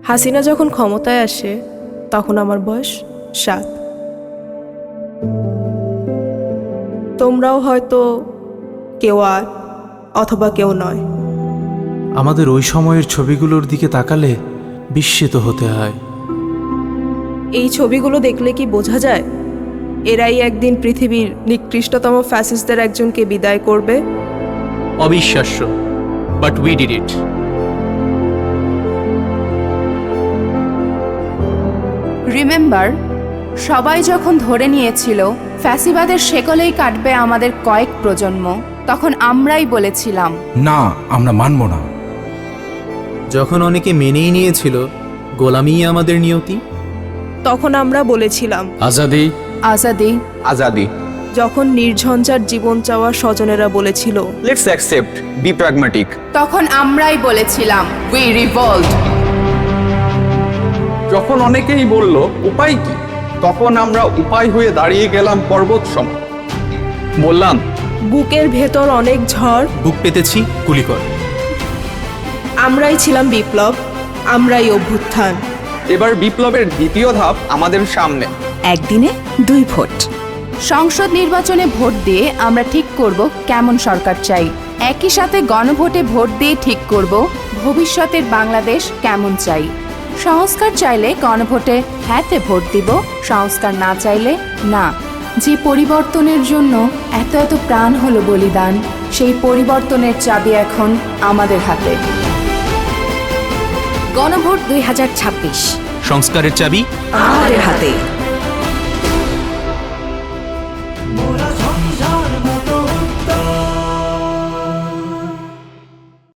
হাসিনা যখন ক্ষমতায় আসে তখন আমার বয়স 7। তোমরাও হয়তো কেউ 8 অথবা কেউ 9। আমাদের ওই সময়ের ছবিগুলোর দিকে তাকালে বিস্মিত হতে হয়। এই ছবিগুলো দেখলে কি বোঝা যায় এরাই একদিন পৃথিবীর নিকৃষ্টতম ফ্যাসিস্টদের একজনকে বিদায় করবে? অবিশ্বাস্য, but we did it. Remember, সবাই যখন ধরে নিয়েছিল ফ্যাসিবাদের শেকলেই কাটবে আমাদের কয়েক প্রজন্ম, তখন আমরাই বলেছিলাম না, আমরা মানব না। যখন অনেকে মেনেই নিয়েছিল গোলামিই আমাদের নিয়তি, তখন আমরা বলেছিলাম আজাদি আজাদি। আজাদি। যখন নির্ঝঞ্ঝাট জীবন চাওয়া স্বজনেরা বলেছিল লেটস অ্যাকসেপ্ট, বি প্র্যাগম্যাটিক। তখন আমরাই বলেছিলাম উই রিভল্ট। যখন অনেকেই বলল উপায় কি, তখন আমরা উপায় হয়ে দাঁড়িয়ে গেলাম পর্বত সম। বললাম বুকের ভেতর অনেক ঝড়, বুক পেতেছি গুলি কর। আমরাই ছিলাম বিপ্লব, আমরাই অভ্যুত্থান। এবার বিপ্লবের দ্বিতীয় ধাপ আমাদের সামনে। একদিনে 2 ভোট। সংসদ নির্বাচনে ভোট দিয়ে আমরা ঠিক করব কেমন সরকার চাই। একই সাথে গণভোটে ভোট দিয়ে ঠিক করব ভবিষ্যতের বাংলাদেশ কেমন চাই। সংস্কার চাইলে গণভোটে হ্যাঁতে ভোট দিব, সংস্কার না চাইলে না। যে পরিবর্তনের জন্য এত এত প্রাণ হলো বলিদান, সেই পরিবর্তনের চাবি এখন আমাদের হাতে। গণভোট 2026 সংস্কারের চাবি আমাদের হাতে।